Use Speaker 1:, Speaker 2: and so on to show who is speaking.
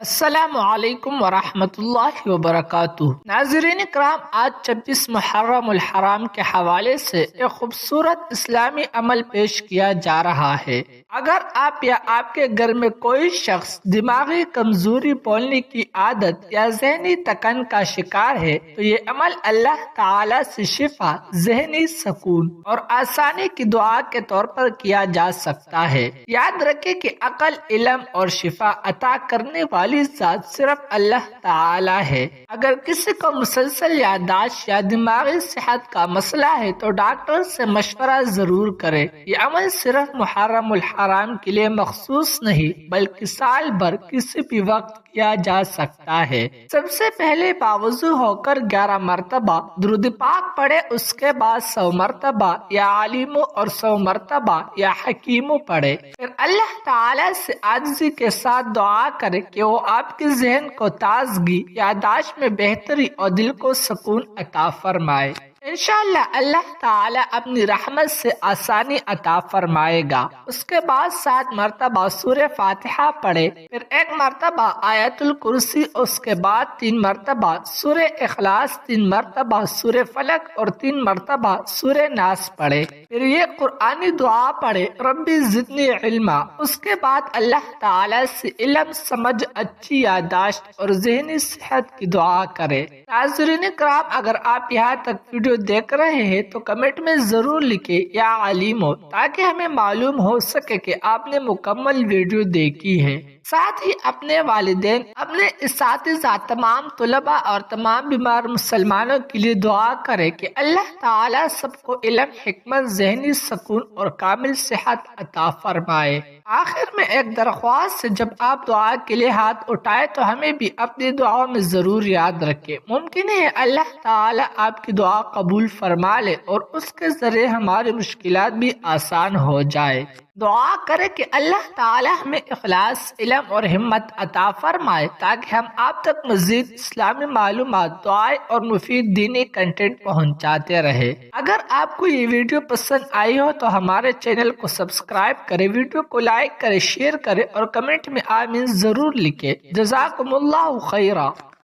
Speaker 1: السلام علیکم ورحمۃ اللہ وبرکاتہ۔ ناظرین کرام، آج 26 محرم الحرام کے حوالے سے ایک خوبصورت اسلامی عمل پیش کیا جا رہا ہے۔ اگر آپ یا آپ کے گھر میں کوئی شخص دماغی کمزوری، بولنے کی عادت یا ذہنی تکن کا شکار ہے تو یہ عمل اللہ تعالی سے شفا، ذہنی سکون اور آسانی کی دعا کے طور پر کیا جا سکتا ہے۔ یاد رکھیں کہ عقل، علم اور شفا عطا کرنے والی ذات صرف اللہ تعالی ہے۔ اگر کسی کو مسلسل یادداشت یا دماغی صحت کا مسئلہ ہے تو ڈاکٹر سے مشورہ ضرور کرے۔ یہ عمل صرف محرم الحرام کے لیے مخصوص نہیں بلکہ سال بھر کسی بھی وقت کیا جا سکتا ہے۔ سب سے پہلے باوضو ہو کر 11 مرتبہ درود پاک پڑھے، اس کے بعد 100 مرتبہ یا علیمو اور 100 مرتبہ یا حکیمو پڑھے۔ پھر اللہ تعالی سے عاجزی کے ساتھ دعا کرے کہ وہ آپ کے ذہن کو تازگی، یادداشت میں بہتری اور دل کو سکون عطا فرمائے۔ انشاءاللہ اللہ تعالی اپنی رحمت سے آسانی عطا فرمائے گا۔ اس کے بعد 7 مرتبہ سورہ فاتحہ پڑھے، پھر 1 مرتبہ آیت الکرسی، اس کے بعد 3 مرتبہ سورہ اخلاص، 3 مرتبہ سورہ فلق اور 3 مرتبہ سورہ ناس پڑھے۔ پھر یہ قرآنی دعا پڑھے، ربی زدنی علما۔ اس کے بعد اللہ تعالی سے علم، سمجھ، اچھی یادداشت اور ذہنی صحت کی دعا کرے۔ ناظرین کرام، اگر آپ یہاں تک ویڈیو دیکھ رہے ہیں تو کمنٹ میں ضرور لکھیں یا علیمو، تاکہ ہمیں معلوم ہو سکے کہ آپ نے مکمل ویڈیو دیکھی ہے۔ ساتھ ہی اپنے والدین، اپنے اساتذہ، تمام طلباء اور تمام بیمار مسلمانوں کے لیے دعا کرے کہ اللہ تعالی سب کو علم، حکمت، ذہنی سکون اور کامل صحت عطا فرمائے۔ آخر میں ایک درخواست ہے، جب آپ دعا کے لیے ہاتھ اٹھائے تو ہمیں بھی اپنی دعاؤں میں ضرور یاد رکھے۔ ممکن ہے اللہ تعالی آپ کی دعا قبول فرما لے اور اس کے ذریعے ہماری مشکلات بھی آسان ہو جائے۔ دعا کرے کہ اللہ تعالی ہمیں اخلاص، علم اور ہمت عطا فرمائے تاکہ ہم آپ تک مزید اسلامی معلومات، دعائیں اور مفید دینی کنٹینٹ پہنچاتے رہے۔ اگر آپ کو یہ ویڈیو پسند آئی ہو تو ہمارے چینل کو سبسکرائب کرے، ویڈیو کو لائک کرے، شیئر کرے اور کمنٹ میں آمین ضرور لکھے۔ جزاکم اللہ خیرا۔